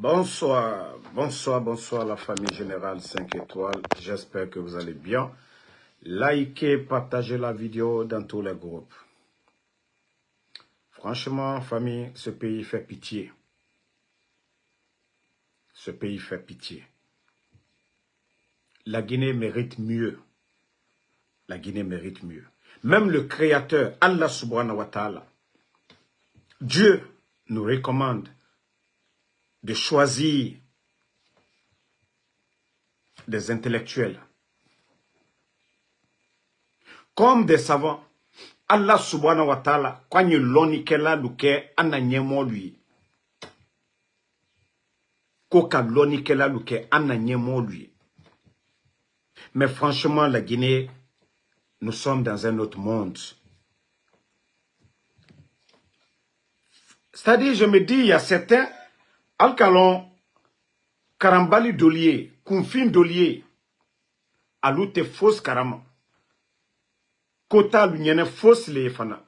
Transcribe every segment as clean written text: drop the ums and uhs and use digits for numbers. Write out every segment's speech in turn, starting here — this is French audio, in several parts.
Bonsoir, bonsoir, bonsoir la famille Générale 5 étoiles. J'espère que vous allez bien. Likez, partagez la vidéo dans tous les groupes. Franchement, famille, ce pays fait pitié. Ce pays fait pitié. La Guinée mérite mieux. La Guinée mérite mieux. Même le Créateur, Allah subhanahu wa ta'ala, Dieu nous recommande de choisir des intellectuels comme des savants. Allah subhanahu wa ta'ala, quand il l'oni kela luke ananyemo lui. Koka l'oni kela luke ananyemo lui. Mais franchement, la Guinée, nous sommes dans un autre monde. C'est-à-dire, je me dis, il y a certains, Alcalon, Karambali Dolier, Kounfin Dolier, Aloute fausse Karama. Kota l'union fausse les fana.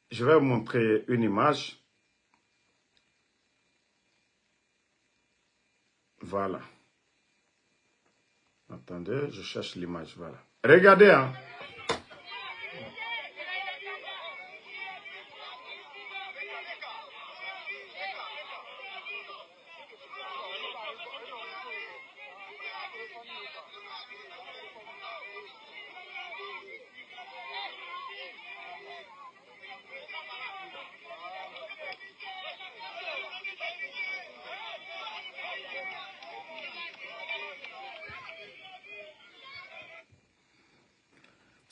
Je vais vous montrer une image. Voilà. Attendez, je cherche l'image. Voilà. Regardez, hein.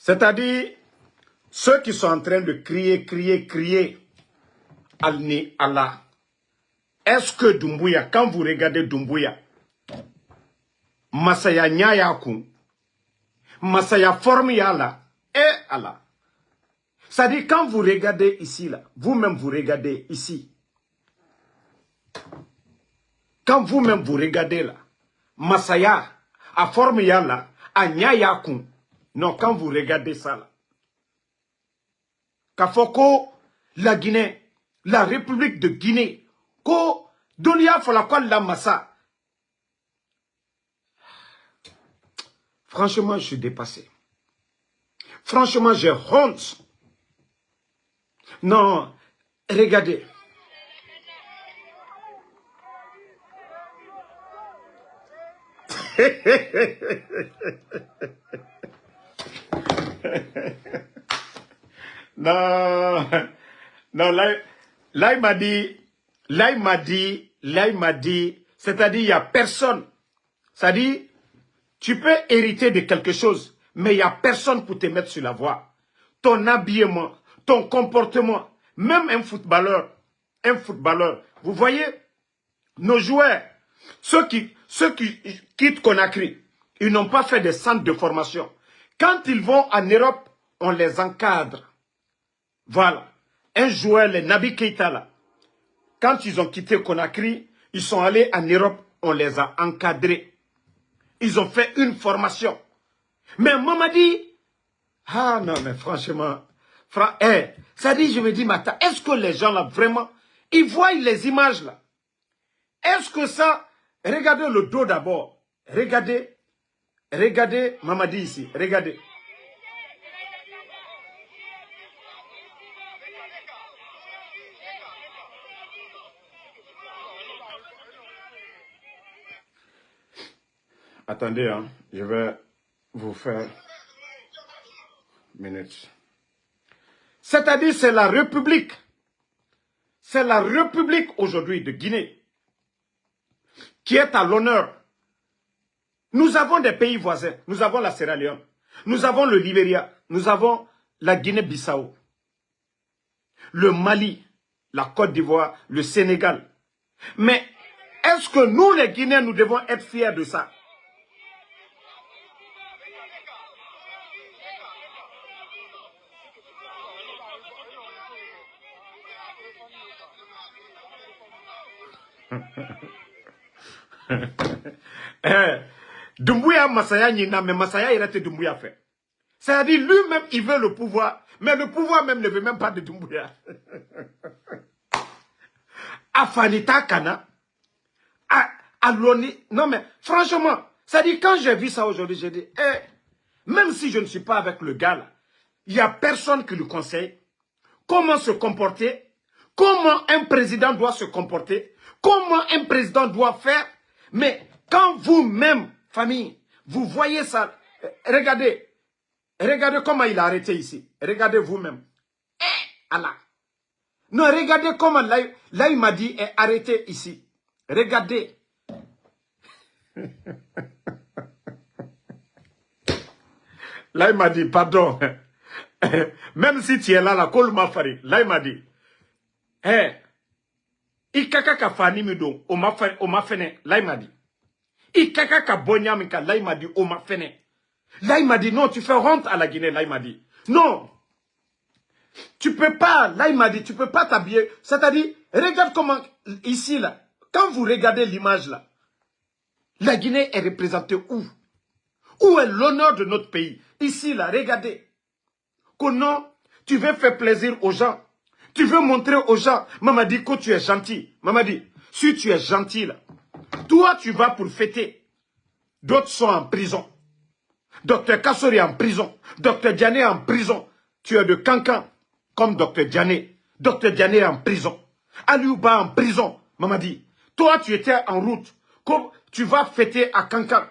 C'est-à-dire, ceux qui sont en train de crier, Alni Allah. Est-ce que Doumbouya, quand vous regardez Doumbouya, Masaya Nyayaku, Masaya Formiyala, et Allah. C'est-à-dire, quand vous regardez ici, là, vous-même vous regardez ici. Quand vous-même vous regardez là, Masaya, à Formiyala, à Nyayaku, non, quand vous regardez ça là, Kafoko, la Guinée, la République de Guinée, Ko, Dolia Folakwa la Massa. Franchement, je suis dépassé. Franchement, j'ai honte. Non, regardez. Non, non, là il m'a dit, c'est-à-dire il n'y a personne. C'est-à-dire, tu peux hériter de quelque chose, mais il n'y a personne pour te mettre sur la voie. Ton habillement, ton comportement, même un footballeur, vous voyez, nos joueurs, ceux qui quittent Conakry, ils n'ont pas fait des centres de formation. Quand ils vont en Europe, on les encadre. Voilà. Un joueur, les Nabi Keita, là, quand ils ont quitté Conakry, ils sont allés en Europe, on les a encadrés. Ils ont fait une formation. Mais Mamadi, ah non, mais franchement, ça dit, je me dis, Mata, est-ce que les gens là, vraiment, ils voient les images là? Est-ce que ça, regardez le dos d'abord, regardez, Mamadi ici, regardez. Attendez, hein, je vais vous faire minutes. C'est-à-dire, c'est la République. C'est la République aujourd'hui de Guinée qui est à l'honneur. Nous avons des pays voisins. Nous avons la Sierra Leone. Nous avons le Libéria. Nous avons la Guinée-Bissau. Le Mali, la Côte d'Ivoire, le Sénégal. Mais est-ce que nous, les Guinéens, nous devons être fiers de ça? Doumbouya Masaya Nina, mais Masaya il a été Doumbouya fait. C'est-à-dire lui-même il veut le pouvoir, mais le pouvoir même ne veut même pas de Doumbouya. à Fanita Kana, à Loni. Non mais, franchement, ça dit, quand j'ai vu ça aujourd'hui, j'ai dit, même si je ne suis pas avec le gars là, il n'y a personne qui lui conseille comment se comporter, comment un président doit se comporter, comment un président doit faire. Mais quand vous-même, famille, vous voyez ça, regardez comment il a arrêté ici. Regardez vous-même. Allah. Non, regardez comment là il m'a dit est arrêté ici. Regardez. Là il m'a dit, pardon. Même si tu es là, là il m'a dit, ikaka ka fani mi don, o ma fene, là il m'a dit. Ikaka ka bonyamika, là il m'a dit, o ma fene. Là il m'a dit, non, tu fais honte à la Guinée, là il m'a dit. Non, tu peux pas, là il m'a dit, tu peux pas t'habiller. C'est-à-dire, regarde comment, ici là, quand vous regardez l'image là, la Guinée est représentée où? Où est l'honneur de notre pays? Ici là, regardez. Que non, tu veux faire plaisir aux gens. Tu veux montrer aux gens. Maman dit que tu es gentil. Maman dit, si tu es gentil là, toi tu vas pour fêter. D'autres sont en prison. Docteur Kassori est en prison. Docteur Diané est en prison. Tu es de Cancan, comme Docteur Diané. Docteur Diané est en prison. Aliouba en prison. Maman dit, toi tu étais en route. Comme tu vas fêter à Cancan.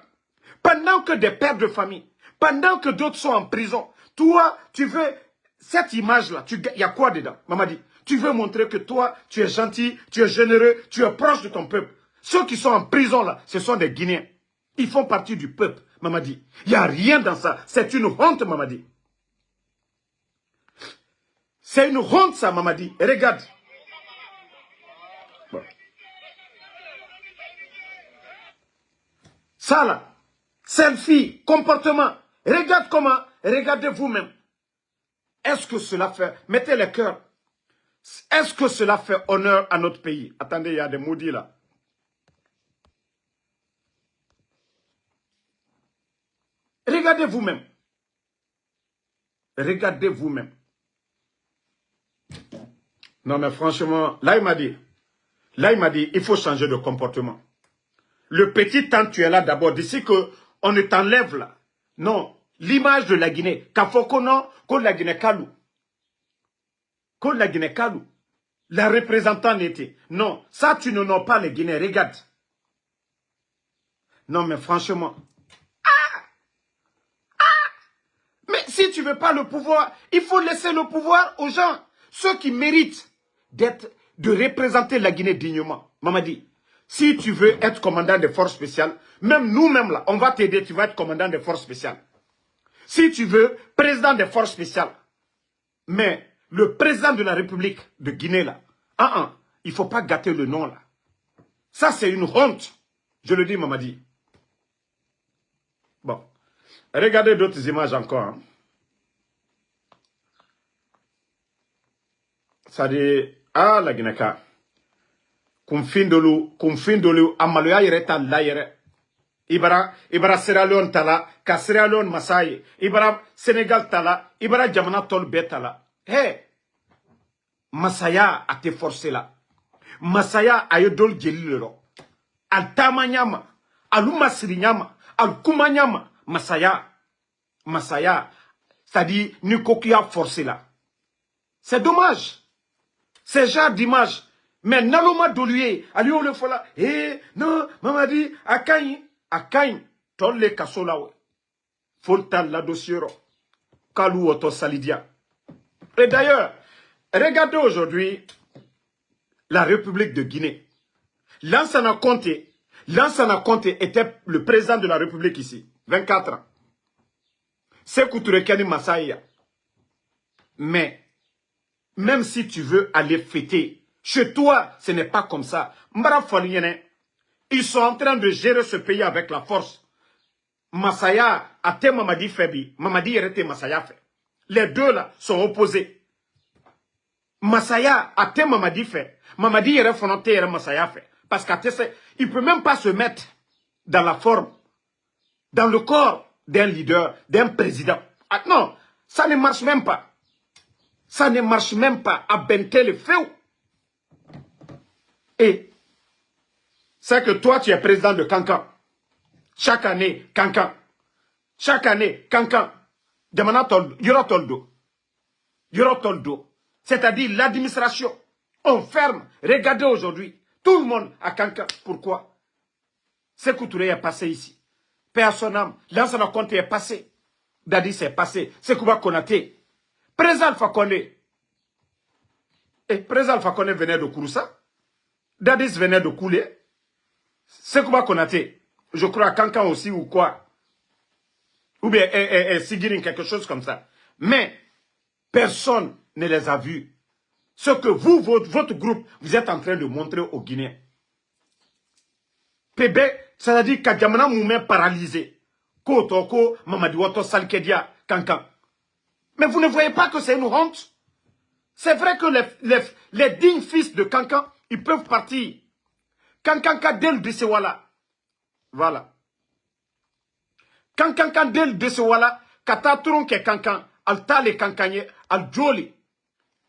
Pendant que des pères de famille, pendant que d'autres sont en prison, toi, tu veux, cette image-là, il y a quoi dedans? Maman dit, tu veux montrer que toi, tu es gentil, tu es généreux, tu es proche de ton peuple. Ceux qui sont en prison là, ce sont des Guinéens. Ils font partie du peuple, maman dit. Il n'y a rien dans ça. C'est une honte, maman dit. C'est une honte ça, maman dit. Regarde. Bon. Ça là, selfie, comportement. Regarde comment, regardez vous-même. Est-ce que cela fait, mettez les cœurs, est-ce que cela fait honneur à notre pays? Attendez, il y a des maudits là. Regardez vous-même. Regardez vous-même. Non mais franchement, là il m'a dit, il faut changer de comportement. Le petit temps tu es là d'abord, d'ici qu'on ne t'enlève là. Non, l'image de la Guinée, Kafokono, qu'on la Guinée Kalou. Qu'on la Guinée Kalou. La représentante était. Non, ça tu ne nommes pas les Guinéens, regarde. Non mais franchement. Mais si tu ne veux pas le pouvoir, il faut laisser le pouvoir aux gens. Ceux qui méritent de représenter la Guinée dignement. Maman dit, si tu veux être commandant des forces spéciales, même nous-mêmes là, on va t'aider, tu vas être commandant des forces spéciales. Si tu veux, président des forces spéciales. Mais le président de la République de Guinée là, il ne faut pas gâter le nom là. Ça c'est une honte. Je le dis, maman dit. Bon. Regardez d'autres images encore. Hein. Ça dit, la Guinée-Ka. Kumfindolu, amaloya yere ta la yere. Ibara Sierra Leone tala, ka Sierra Leone masaye. Ibara Sénégal tala, ibara jamana tol betala. Masaya a te forcé là. Masaya a eu dol gelilo. Al tamanyama, aluma sirinyama, al kumanyama, Masaya. C'est-à-dire, Nikoki a forcé là. C'est dommage. C'est genre d'image. Mais Naloma Doluye, Aliou le Fola, non, maman dit, Akain, Tolle Kasolawe, Foltan la dossiero, Kalou Oto Salidia. Et d'ailleurs, regardez aujourd'hui la République de Guinée. Lansana Conté était le président de la République ici, 24 ans. Sékou Touré Kani Massaïa. Mais, même si tu veux aller fêter, chez toi, ce n'est pas comme ça. Mbara Foliene, ils sont en train de gérer ce pays avec la force. Massaya, Ate Mamadi Febi, Mamadi Yerete Massaya fait. Les deux là sont opposés. Massaya, Ate Mamadi fait. Mamadi Yere Fonante Yere Massaya fait. Parce qu'Ate, il ne peut même pas se mettre dans la forme, dans le corps d'un leader, d'un président. Ah, non, ça ne marche même pas. Ça ne marche même pas à Bentel le feu. Et c'est que toi, tu es président de Cancan. Chaque année, Cancan. Chaque année, Cancan. Demana Toldo. Yoro Toldo. Yoro Toldo. C'est-à-dire l'administration. On ferme. Regardez aujourd'hui. Tout le monde à Cancan. Pourquoi? Sékou Touré est passé ici. Personne, Lansana Conté est passé. Dadis est passé. Sekouba Konaté. Président Alpha Condé. Et Président Alpha Condé venait de Kouroussa. Dadis venait de Koulé. Sekouba Konaté. Je crois à Cancan aussi ou quoi. Ou bien Sigirin, quelque chose comme ça. Mais personne ne les a vus. Ce que vous, votre groupe, vous êtes en train de montrer aux Guinéens. PB, c'est-à-dire qu'Adjamana Moumé paralysé. Kotoko, Mamadiwoto, Salkedia, Cancan. Mais vous ne voyez pas que c'est une honte? C'est vrai que les dignes fils de Cancan, ils peuvent partir. Cancan Kadel de Sewala. Voilà. Cancan Kadel de Sewala, Katatron ke Cancan, Alta les Cancanier, Al Joli.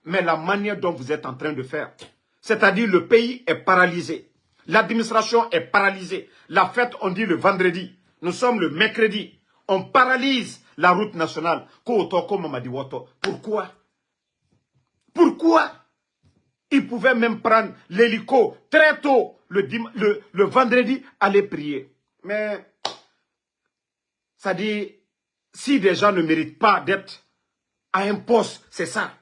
Mais la manière dont vous êtes en train de faire, c'est-à-dire le pays est paralysé. L'administration est paralysée. La fête, on dit le vendredi. Nous sommes le mercredi. On paralyse la route nationale. Pourquoi? Pourquoi? Ils pouvaient même prendre l'hélico très tôt, le vendredi, aller prier. Mais, ça dit, si des gens ne méritent pas d'être à un poste, c'est ça.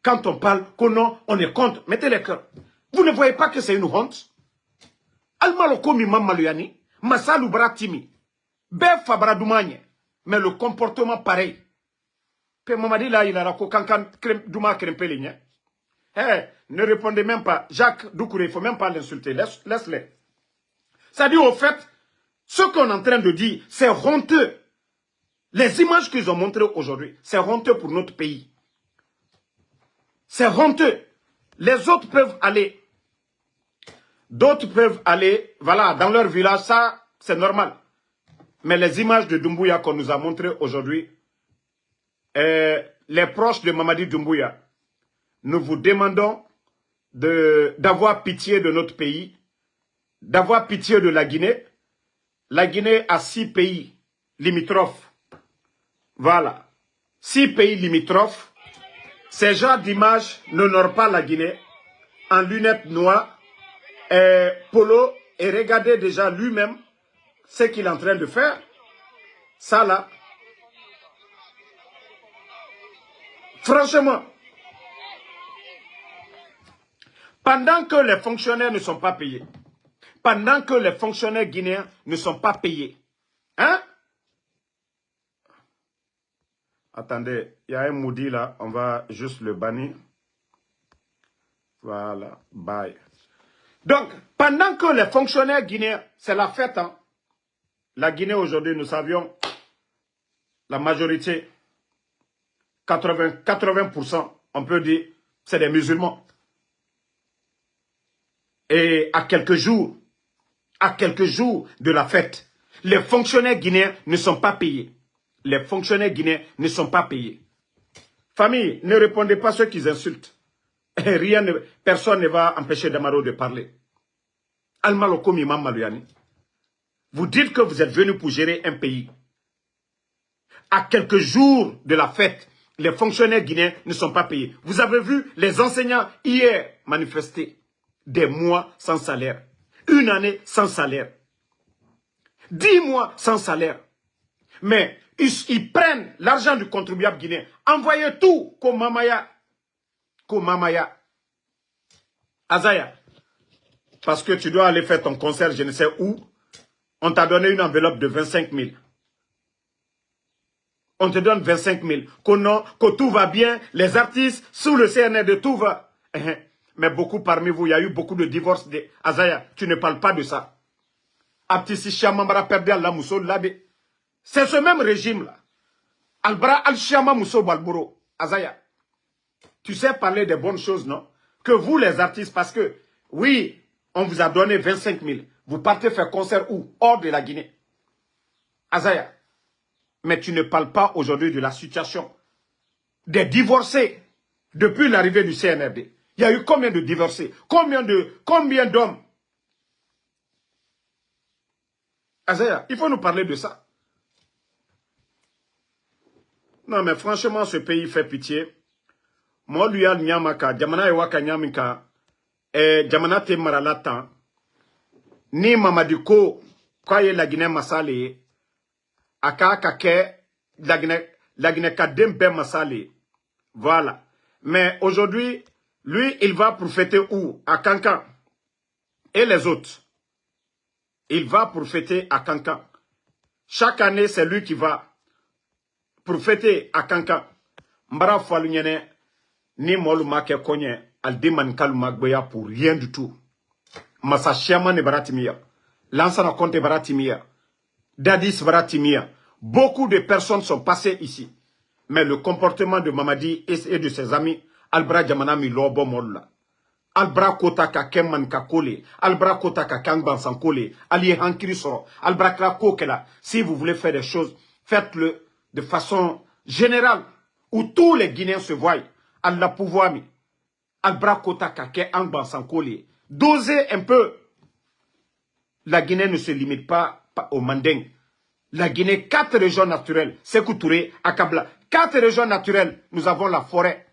Quand on parle qu'on on est contre, mettez les cœurs. Vous ne voyez pas que c'est une honte? Almalokomi Mamaluyani, Massalou Bratimi, Bef Fabradoumanye, mais le comportement pareil. Pe Mamadi là, il a la cocancan Douma Krempeligne. Ne répondez même pas. Jacques Doucouré, il ne faut même pas l'insulter. Laisse-les. Ça dit au fait, ce qu'on est en train de dire, c'est honteux. Les images qu'ils ont montrées aujourd'hui, c'est honteux pour notre pays. C'est honteux. Les autres peuvent aller. D'autres peuvent aller, voilà, dans leur village, ça, c'est normal. Mais les images de Doumbouya qu'on nous a montrées aujourd'hui, les proches de Mamadi Doumbouya, nous vous demandons d'avoir pitié de notre pays, d'avoir pitié de la Guinée. La Guinée a 6 pays limitrophes. Voilà. 6 pays limitrophes. Ces genres d'images n'honorent pas la Guinée en lunettes noires. Polo, et regardez déjà lui-même ce qu'il est en train de faire. Ça là. Franchement, pendant que les fonctionnaires ne sont pas payés, pendant que les fonctionnaires guinéens ne sont pas payés, hein? Attendez, il y a un maudit là, on va juste le bannir. Voilà, bye. Donc, pendant que les fonctionnaires guinéens, c'est la fête, hein? La Guinée aujourd'hui, nous savions, la majorité, 80%, on peut dire, c'est des musulmans. Et à quelques jours de la fête, les fonctionnaires guinéens ne sont pas payés. Les fonctionnaires guinéens ne sont pas payés. Famille, ne répondez pas à ceux qui insultent. Personne ne va empêcher Damaro de parler. Almalokomi Mamaluyani. Vous dites que vous êtes venu pour gérer un pays. À quelques jours de la fête, les fonctionnaires guinéens ne sont pas payés. Vous avez vu les enseignants hier manifester. Des mois sans salaire. Une année sans salaire. 10 mois sans salaire. Mais ils prennent l'argent du contribuable guinéen. Envoyez tout comme Mamaya. Azaya. Parce que tu dois aller faire ton concert, je ne sais où. On t'a donné une enveloppe de 25 000. On te donne 25 000. Que tout va bien. Les artistes, sous le CNR, tout va. Mais beaucoup parmi vous, il y a eu beaucoup de divorces. Azaya, tu ne parles pas de ça. C'est ce même régime-là. Albra Al-Shama Mousso Balboro. Azaya, tu sais parler des bonnes choses, non? Que vous, les artistes, parce que, oui, on vous a donné 25 000. Vous partez faire concert où? Hors de la Guinée. Azaya, mais tu ne parles pas aujourd'hui de la situation des divorcés depuis l'arrivée du CNRD. Il y a eu combien de divorcés? Combien d'hommes? Azaya, il faut nous parler de ça. Non, mais franchement, ce pays fait pitié. Moi, lui, al nyamaka, jamana ewaka nyamika, jamana te maralata, ni mamadiko, kwa ye la Guinée masale, aka kake, la Guinée kadembe masale. Voilà. Mais aujourd'hui, lui, il va pour fêter où? À Kankan. Et les autres? Il va pour fêter à Kankan. Chaque année, c'est lui qui va pour fêter à Kankan. Mbara Falunyene, ni Moluma ke konye, Aldiman Kalumagboya pour rien du tout. Massa Chiaman et Baratimia. Lansana Conte Baratimia. Dadis Baratimia. Beaucoup de personnes sont passées ici. Mais le comportement de Mamadi et de ses amis, Albra Jamanami Lobo Molla. Albra Kota ka Kemman Kakole, Albra Kota ka Kangban Sankole, Ali Hankiri Soro, Albra Krakokela. Si vous voulez faire des choses, faites-le de façon générale, où tous les Guinéens se voient. Allah pouvoir mi. Albra Kota ka Kangban Sankole. Dosez un peu. La Guinée ne se limite pas au Manding. La Guinée, 4 régions naturelles, Sékou Touré, Akabla. 4 régions naturelles, nous avons la forêt,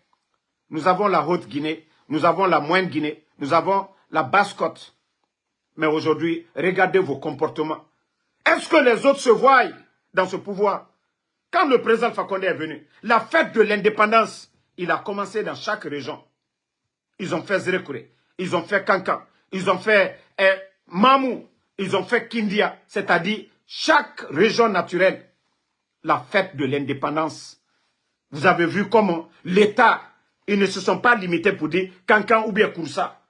nous avons la Haute-Guinée, nous avons la Moyenne-Guinée, nous avons la Basse-Côte. Mais aujourd'hui, regardez vos comportements. Est-ce que les autres se voient dans ce pouvoir? Quand le président Fakonde est venu, la fête de l'indépendance, il a commencé dans chaque région. Ils ont fait Zérekouré, ils ont fait Kankan, ils ont fait Mamou, ils ont fait Kindia, c'est-à-dire chaque région naturelle, la fête de l'indépendance. Vous avez vu comment l'État, ils ne se sont pas limités pour dire Kankan ou bien Kouroussa.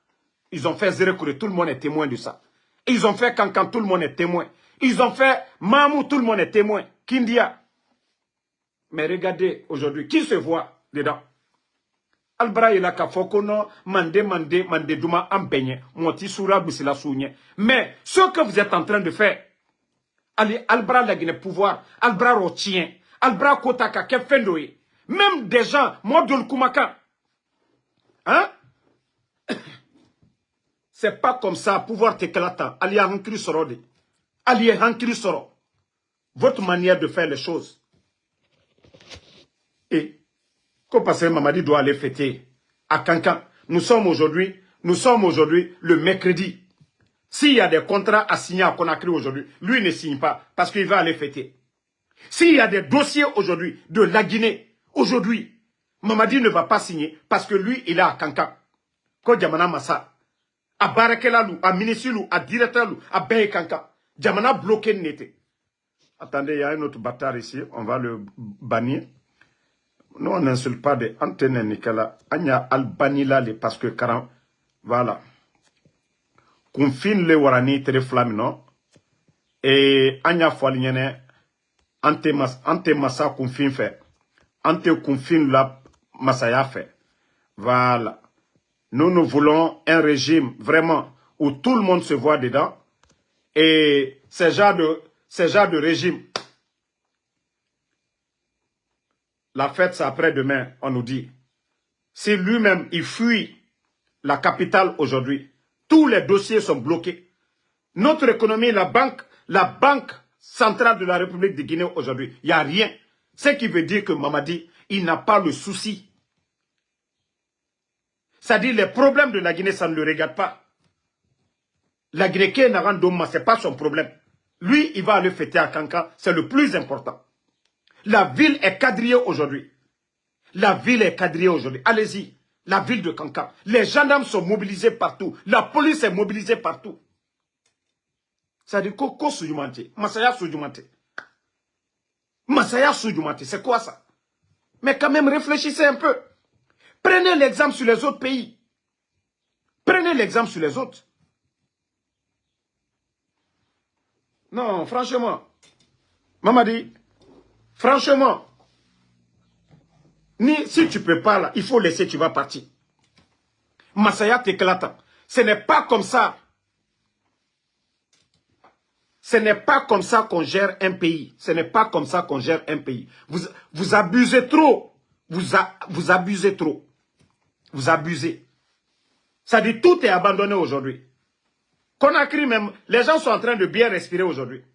Ils ont fait Zérekouré, tout le monde est témoin de ça. Ils ont fait Kankan, tout le monde est témoin. Ils ont fait Mamou, tout le monde est témoin. Kindia. Mais regardez aujourd'hui, qui se voit dedans? Albra il a kafokono, mande duma ampenye, moti soura bisila sounye. Mais ce que vous êtes en train de faire, Albra la Guinée pouvoir, Albra rotien, Albra kotaka kefendoye. Même des gens, Modul Koumaka. Hein? C'est pas comme ça, pouvoir t'éclatant. Ali Hankri Sorode. Ali Hankri Soro. Votre manière de faire les choses. Et, comme passer Mamadi doit aller fêter à Kankan. Nous sommes aujourd'hui le mercredi. S'il y a des contrats à signer à Conakry aujourd'hui, lui ne signe pas parce qu'il va aller fêter. S'il y a des dossiers aujourd'hui de la Guinée, aujourd'hui, Mamadi ne va pas signer parce que lui, il est à Kankan. Ko Jamana Massa, à Barakelalou, à Minisilou, à Directalou, à Beye Kankan. Jamana bloqué n'était. Attendez, il y a un autre bâtard ici, on va le bannir. Nous, on n'insulte pas des antennes, Nicolas. Anya Albanila, parce que, voilà. Confine le warani, tere flamino. Et Anya Foalignene, ante massa confine fait. Ante confine la massaya fait. Voilà. Nous voulons un régime vraiment où tout le monde se voit dedans. Et ce genre de régime, la fête, c'est après-demain, on nous dit. Si lui-même, il fuit la capitale aujourd'hui, tous les dossiers sont bloqués. Notre économie, la banque centrale de la République de Guinée aujourd'hui, il n'y a rien. Ce qui veut dire que Mamadi, il n'a pas le souci. C'est-à-dire les problèmes de la Guinée, ça ne le regarde pas. La Guinée, ce n'est pas son problème. Lui, il va aller fêter à Kankan, c'est le plus important. La ville est quadrillée aujourd'hui. La ville est quadrillée aujourd'hui. Allez-y, la ville de Kankan. Les gendarmes sont mobilisés partout. La police est mobilisée partout. C'est-à-dire Koko Soujumante, Masaya Soujumante. Masaya Soujumante, c'est quoi ça? Mais quand même, réfléchissez un peu. Prenez l'exemple sur les autres pays. Prenez l'exemple sur les autres. Non, franchement. Mamadi, franchement, si tu ne peux pas là, il faut laisser, tu vas partir. Masaya t'éclatant. Ce n'est pas comme ça. Ce n'est pas comme ça qu'on gère un pays. Ce n'est pas comme ça qu'on gère un pays. Vous abusez trop. Vous abusez trop. Vous abusez. Ça dit tout est abandonné aujourd'hui. Conakry même, les gens sont en train de bien respirer aujourd'hui.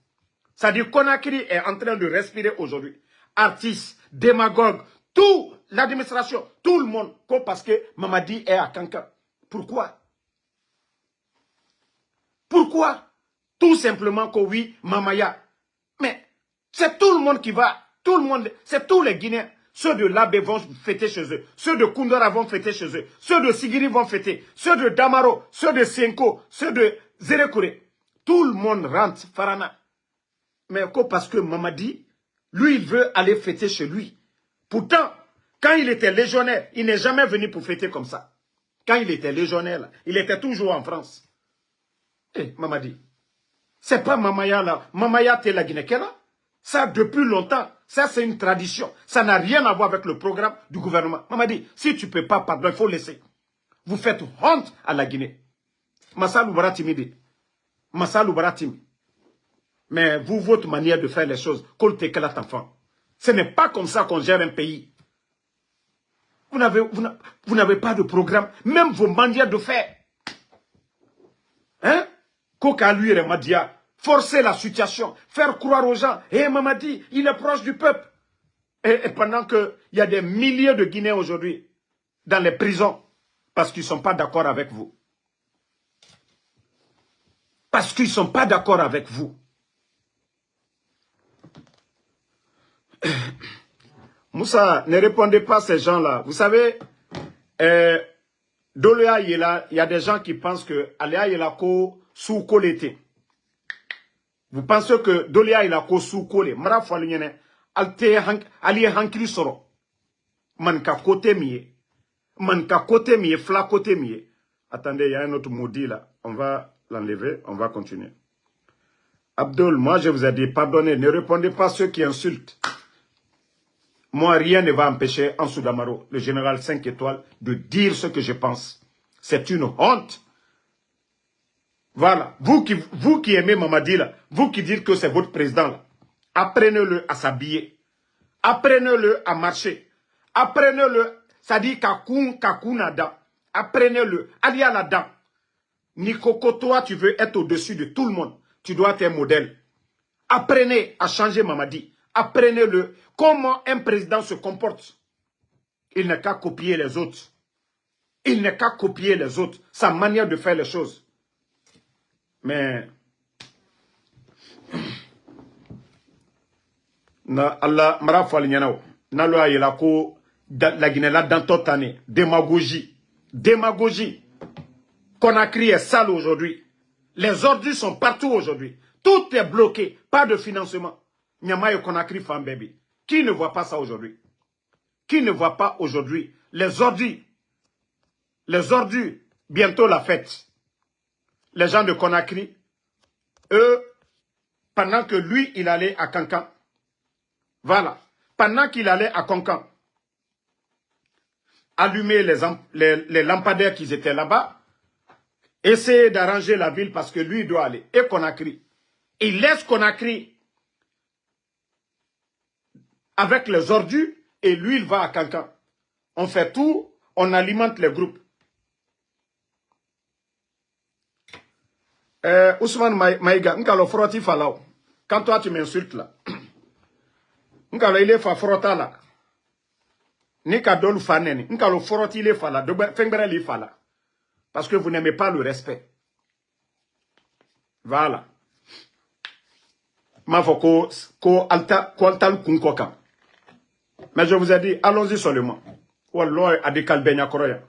Ça dit Conakry est en train de respirer aujourd'hui. Artistes, démagogues, tout, l'administration, tout le monde, parce que Mamadi est à Kankan. Pourquoi? Pourquoi? Tout simplement que oui, Mamaya. Mais c'est tout le monde qui va, tout le monde, c'est tous les Guinéens. Ceux de Labé vont fêter chez eux. Ceux de Koundora vont fêter chez eux. Ceux de Sigiri vont fêter. Ceux de Damaro, ceux de Senko, ceux de Zérekouré. Tout le monde rentre, Farana. Mais parce que Mamadi, lui, il veut aller fêter chez lui. Pourtant, quand il était légionnaire, il n'est jamais venu pour fêter comme ça. Quand il était légionnaire, là, il était toujours en France. Eh, Mamadi, c'est pas Mamaya là. Mamaya t'es la Guinée-Kela. Ça, depuis longtemps, ça c'est une tradition. Ça n'a rien à voir avec le programme du gouvernement. Mamadi, si tu ne peux pas, pardon, il faut laisser. Vous faites honte à la Guinée. Massa Loubara timide. Massa Loubara timide. Mais vous, votre manière de faire les choses, enfant. Ce n'est pas comme ça qu'on gère un pays. Vous n'avez pas de programme. Même vos manières de faire. Hein? Koka lui et Madia. Forcer la situation. Faire croire aux gens. Eh, Mamadi, il est proche du peuple. Et pendant qu'il y a des milliers de Guinéens aujourd'hui dans les prisons. Parce qu'ils ne sont pas d'accord avec vous. Parce qu'ils ne sont pas d'accord avec vous. Moussa, ne répondez pas à ces gens-là. Vous savez, Doléa Yela, il y a des gens qui pensent que Aléa Yelako sous l'été. Vous pensez que Doléa Yelako sous kolé. Mara Faliene, Ali Hankili Soro. Manka côté mié. Manka côté mié, fla côté mié. Attendez, il y a un autre maudit là. On va l'enlever, on va continuer. Abdul, moi je vous ai dit, pardonnez, ne répondez pas à ceux qui insultent. Moi, rien ne va empêcher Ansou Damaro, le général 5 étoiles, de dire ce que je pense. C'est une honte. Voilà. Vous qui aimez Mamadi, là, vous qui dites que c'est votre président, là, apprenez-le à s'habiller. Apprenez-le à marcher. Apprenez-le, ça dit kakunada. Apprenez-le. Allez à la dent. Nikoko, toi, tu veux être au-dessus de tout le monde. Tu dois être un modèle. Apprenez à changer Mamadi. Apprenez-le. Comment un président se comporte. Il n'a qu'à copier les autres. Il n'a qu'à copier les autres. Sa manière de faire les choses. Mais... Allah, Marafal Nyanao. Naloa Yelako, la Guinée là dans toute année. Démagogie. Démagogie. Conakry est sale aujourd'hui. Les ordures sont partout aujourd'hui. Tout est bloqué. Pas de financement. Nyama et Conakry fan baby. Qui ne voit pas ça aujourd'hui? Qui ne voit pas aujourd'hui les ordures? Les ordures, bientôt la fête. Les gens de Conakry, eux, pendant que lui, il allait à Kankan. Voilà. Pendant qu'il allait à Kankan, allumer les lampadaires qui étaient là-bas, essayer d'arranger la ville parce que lui, il doit aller. Et Conakry. Il laisse Conakry avec les ordures et lui, il va à Kankan. On fait tout, on alimente les groupes. Ousmane Maïga, quand toi tu m'insultes là, il est frota là. Nika dolu faneni, nkalo foroti le fala, fengbere le fala. Parce que vous n'aimez pas le respect. Voilà. Mafoko ko alta kunkoka. Mais je vous ai dit, allons-y seulement. Wallah a dit kalbenya koroya.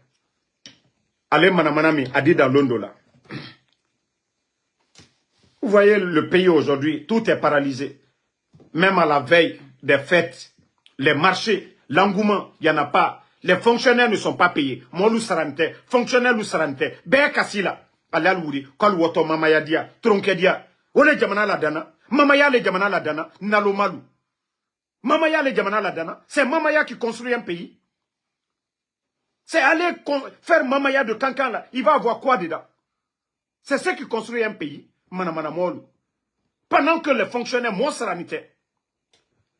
Allez manamanami a dit dans l'ondo là. Vous voyez le pays aujourd'hui, tout est paralysé. Même à la veille des fêtes, les marchés, l'engouement, il n'y en a pas. Les fonctionnaires ne sont pas payés. Molou sarante, fonctionnaires ou sarante. Bé kassila. Alal wuri, kol woto mamaya dia, tronke dia. Ole jamana la dana. Mamaya le jamana la dana, nalo malou. Mamaya le jamana la dana. C'est Mamaya qui construit un pays. C'est aller faire Mamaya de Kankan là. Il va avoir quoi dedans? C'est ce qui construit un pays. Pendant que les fonctionnaires monstranitaires,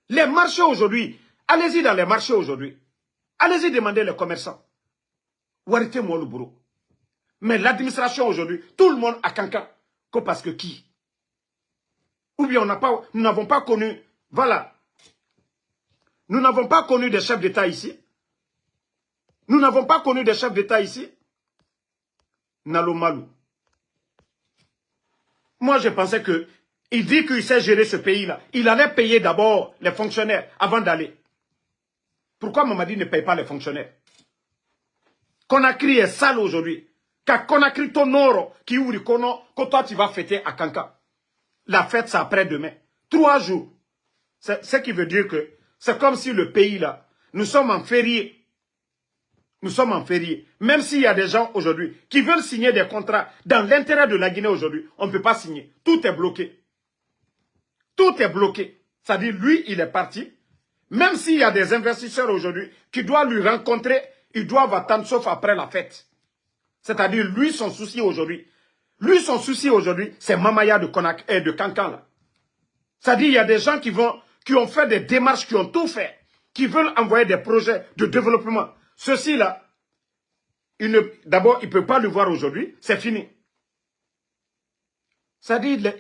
les marchés aujourd'hui, allez-y dans les marchés aujourd'hui, allez-y demander les commerçants. Warité moi le bourreau. Mais l'administration aujourd'hui, tout le monde a Kankan. Parce que qui? Ou bien nous n'avons pas connu, voilà. Nous n'avons pas connu des chefs d'État ici. Nous n'avons pas connu des chefs d'État ici. Nalo Malou. Moi, je pensais que il dit qu'il sait gérer ce pays-là. Il allait payer d'abord les fonctionnaires avant d'aller. Pourquoi Mamadi ne paye pas les fonctionnaires? Conakry est sale aujourd'hui. Car Conakry Tonoro, qui ouvre Kono, que toi tu vas fêter à Kanka. La fête, c'est après-demain. 3 jours. Ce qui veut dire que c'est comme si le pays là, nous sommes en férié. Nous sommes en férié. Même s'il y a des gens aujourd'hui qui veulent signer des contrats dans l'intérêt de la Guinée aujourd'hui, on ne peut pas signer. Tout est bloqué. Tout est bloqué. C'est-à-dire, lui, il est parti. Même s'il y a des investisseurs aujourd'hui qui doivent lui rencontrer, ils doivent attendre sauf après la fête. C'est-à-dire, lui, son souci aujourd'hui, c'est Mamaya de Konak et de Kankan là. C'est-à-dire, il y a des gens qui ont fait des démarches, qui ont tout fait, qui veulent envoyer des projets de développement. Ceci-là, d'abord, il ne peut pas le voir aujourd'hui, c'est fini. C'est-à-dire,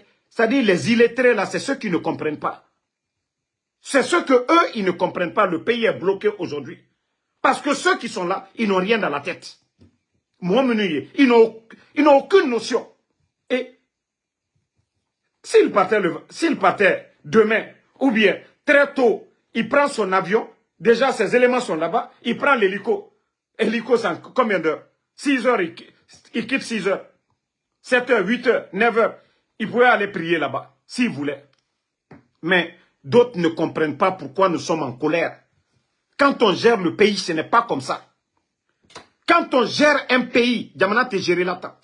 les illettrés, là, c'est ceux qui ne comprennent pas. C'est ceux que eux, ils ne comprennent pas. Le pays est bloqué aujourd'hui. Parce que ceux qui sont là, ils n'ont rien dans la tête. Ils n'ont aucune notion. Et s'il partait demain, ou bien très tôt, il prend son avion, déjà ses éléments sont là-bas, il prend l'hélico. Hélico, c'est combien d'heures? 6 heures, il quitte 6 heures. 7 heures, 8 heures, 9 heures. Il pouvait aller prier là-bas, s'il voulait. Mais d'autres ne comprennent pas pourquoi nous sommes en colère. Quand on gère le pays, ce n'est pas comme ça. Quand on gère un pays, Diamana te géré là-dedans,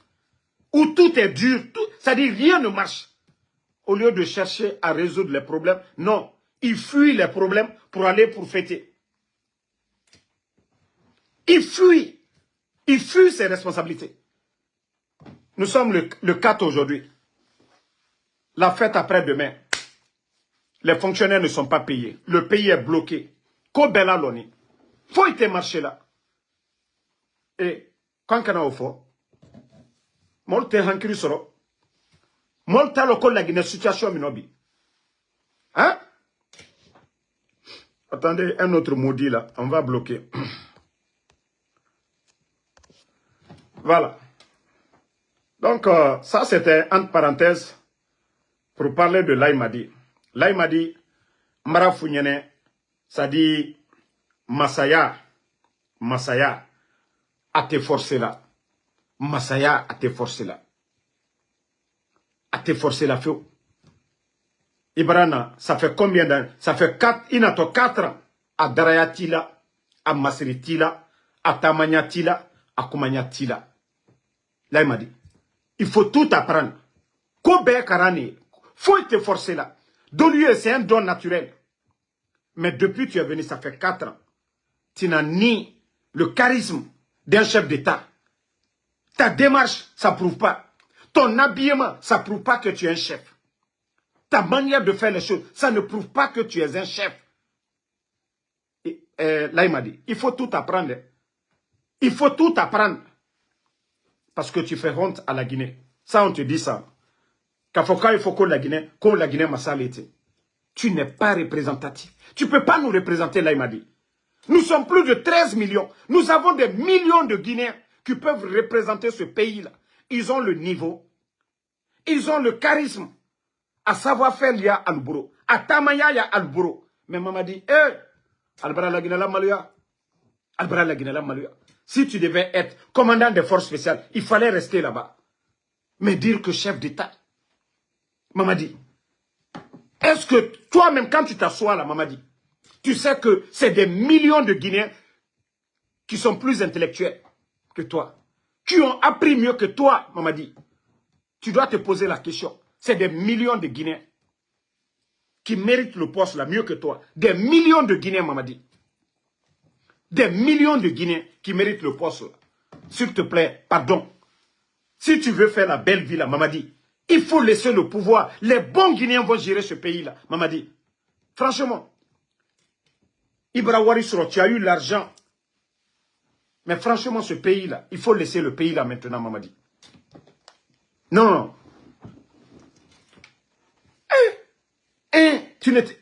où tout est dur, c'est-à-dire rien ne marche. Au lieu de chercher à résoudre les problèmes, non. Il fuit les problèmes pour aller pour fêter. Il fuit. Il fuit ses responsabilités. Nous sommes le 4 aujourd'hui. La fête après-demain. Les fonctionnaires ne sont pas payés. Le pays est bloqué. Kobela Loni. Faut y marcher là. Et quand on a au fond, molte hankiri soro. Molte loko la Guinée situation minobi. Hein? Attendez, un autre maudit là. On va bloquer. Voilà. Donc, ça c'était entre parenthèses pour parler de Laïmadi. Laïmadi, Mara Founyene, ça dit Masaya, a te forcé là. Masaya a te forcé là. A te forcé là, feu. Ibrana, ça fait combien d'années? Ça fait 4 ans à Darayatila, à Masritila, à Tamanyatila, à Koumanyatila. Là, il m'a dit, il faut tout apprendre. Kobe Karani, faut te forcer là. De lui, c'est un don naturel. Mais depuis que tu es venu, ça fait 4 ans. Tu n'as ni le charisme d'un chef d'État. Ta démarche, ça ne prouve pas. Ton habillement, ça ne prouve pas que tu es un chef. Ta manière de faire les choses, ça ne prouve pas que tu es un chef. Et, là, il m'a dit, il faut tout apprendre. Il faut tout apprendre. Parce que tu fais honte à la Guinée. Ça, on te dit ça. Il faut que la Guinée m'a été. Tu n'es pas représentatif. Tu ne peux pas nous représenter, là, il m'a dit. Nous sommes plus de 13 millions. Nous avons des millions de Guinéens qui peuvent représenter ce pays-là. Ils ont le niveau. Ils ont le charisme. À savoir-faire, il y a Albouro. À Tamaya, il y a Albouro. Mais maman dit, Albara la Guinée la Maluya. Albara la Guinée la Maluya. Si tu devais être commandant des forces spéciales, il fallait rester là-bas. Mais dire que chef d'État. Maman dit, est-ce que toi-même, quand tu t'assois là, maman dit, tu sais que c'est des millions de Guinéens qui sont plus intellectuels que toi, qui ont appris mieux que toi, maman dit. Tu dois te poser la question. C'est des millions de Guinéens qui méritent le poste là mieux que toi. Des millions de Guinéens, maman dit. Des millions de Guinéens qui méritent le poste là. S'il te plaît, pardon. Si tu veux faire la belle vie là, maman dit, il faut laisser le pouvoir. Les bons Guinéens vont gérer ce pays là, maman dit. Franchement, Ibra Warisro, tu as eu l'argent. Mais franchement, ce pays-là, il faut laisser le pays-là maintenant, Mamadi. Non. Un,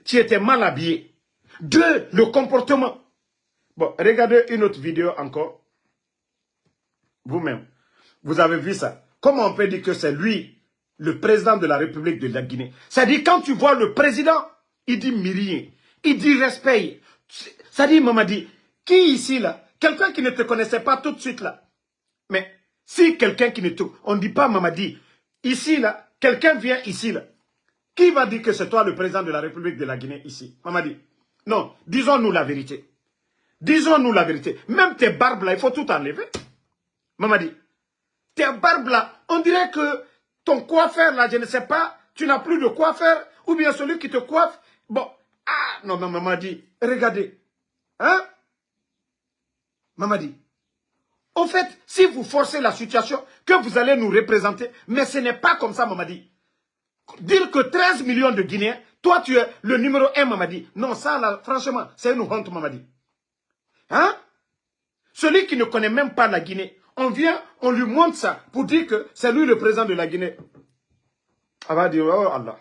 tu étais mal habillé. Deux, le comportement. Bon, regardez une autre vidéo encore. Vous-même. Vous avez vu ça. Comment on peut dire que c'est lui, le président de la République de la Guinée? C'est-à-dire, quand tu vois le président, il dit rien. Il dit respect. C'est-à-dire, Mamadi, qui ici, là? Quelqu'un qui ne te connaissait pas tout de suite, là. Mais si quelqu'un qui ne te... On ne dit pas, Mamadi, ici, là, quelqu'un vient ici, là. Qui va dire que c'est toi le président de la République de la Guinée ici? Mamadi. Non, disons-nous la vérité. Disons-nous la vérité. Même tes barbes là, il faut tout enlever. Mamadi. Tes barbes là, on dirait que ton coiffeur là, je ne sais pas, tu n'as plus de coiffeur, ou bien celui qui te coiffe. Bon, ah, non, mais Mamadi, regardez. Hein? Mamadi. Au fait, si vous forcez la situation, que vous allez nous représenter, mais ce n'est pas comme ça, Mamadi. Dire que 13 millions de Guinéens, toi tu es le numéro 1, Mamadi. Non, ça là, franchement, c'est une honte, Mamadi. Hein? Celui qui ne connaît même pas la Guinée, on vient, on lui montre ça pour dire que c'est lui le président de la Guinée. On va dire, oh Allah.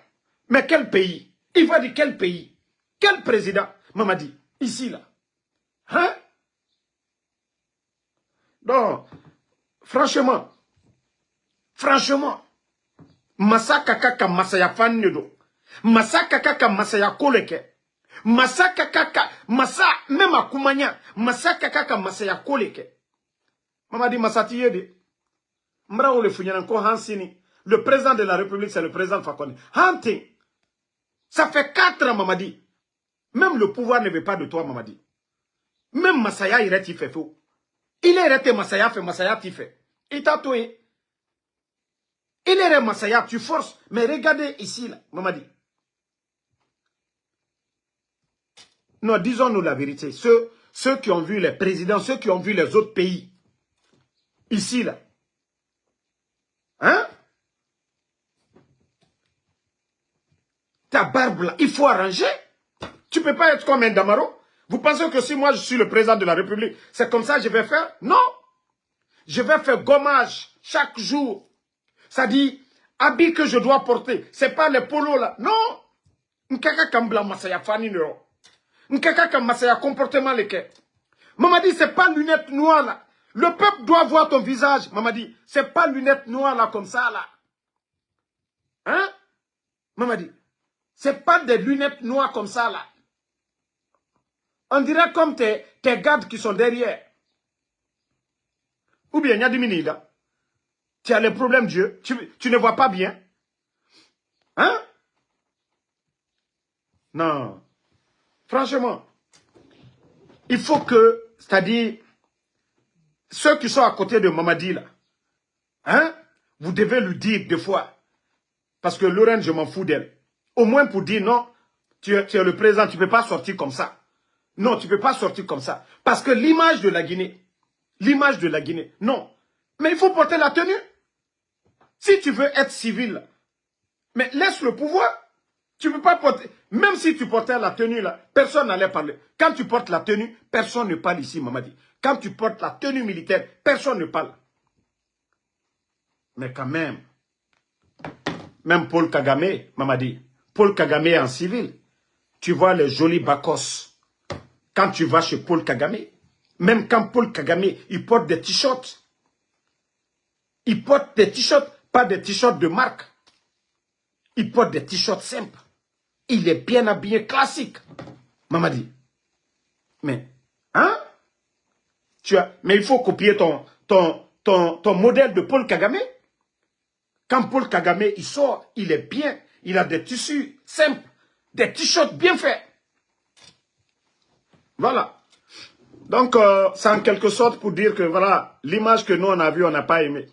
Mais quel pays? Il va dire quel pays? Quel président? Mamadi, ici là. Hein? Donc, franchement, Masaka kaka masaya fannido. Masaka kaka masaya koleke. Masaka kaka masa même akumanya. Masaka kaka masaya koleke. Mamadi Masati yedi. Mbra ole funyanan ko hansini. Le président de la République, c'est le président Fakone. Hunting. Ça fait 4 ans, Mamadi. Même le pouvoir ne veut pas de toi, Mamadi. Même Masaya, il est fait faux. Il est arrêté Masaya, fait Masaya, il fait. Il t'a tué. Il est Masaya, tu forces. Mais regardez ici, là, Mamadi. Non, disons-nous la vérité. Ceux qui ont vu les présidents, ceux qui ont vu les autres pays. Ici, là. Hein? Ta barbe, là, il faut arranger. Tu ne peux pas être comme un Damaro. Vous pensez que si moi, je suis le président de la République, c'est comme ça que je vais faire? Non. Je vais faire gommage chaque jour. Ça dit, habits que je dois porter. Ce n'est pas les polos là. Non. Nkaka kambla masaya fani no. Nkaka kam masaya comportement leke. Mamadi, ce n'est pas lunettes noires là. Le peuple doit voir ton visage. Mamadi, ce n'est pas lunettes noires là comme ça là. Hein? Mamadi, ce n'est pas des lunettes noires comme ça là. On dirait comme tes gardes qui sont derrière. Ou bien, il y a des mini là. Tu as les problèmes Dieu. Tu ne vois pas bien. Hein? Non. Franchement, il faut que, c'est-à-dire, ceux qui sont à côté de Mamadi là, hein? Vous devez lui dire deux fois. Parce que Lorraine, je m'en fous d'elle. Au moins pour dire non, tu es le président, tu ne peux pas sortir comme ça. Non, tu ne peux pas sortir comme ça. Parce que l'image de la Guinée, non. Mais il faut porter la tenue. Si tu veux être civil, mais laisse le pouvoir. Tu ne peux pas porter, même si tu portais la tenue là, personne n'allait parler. Quand tu portes la tenue, personne ne parle ici, Mamadi. Quand tu portes la tenue militaire, personne ne parle. Mais quand même Paul Kagame, Mamadi, Paul Kagame est en civil. Tu vois les jolis bacos. Quand tu vas chez Paul Kagame, même quand Paul Kagame, il porte des t-shirts. Il porte des t-shirts, pas des t-shirts de marque. Il porte des t-shirts simples. Il est bien habillé, classique. Mamadi. Mais, hein? Mais il faut copier ton modèle de Paul Kagame. Quand Paul Kagame, il sort, il est bien. Il a des tissus simples. Des t-shirts bien faits. Voilà. Donc, c'est en quelque sorte pour dire que, voilà, l'image que nous, on a vue, on n'a pas aimé.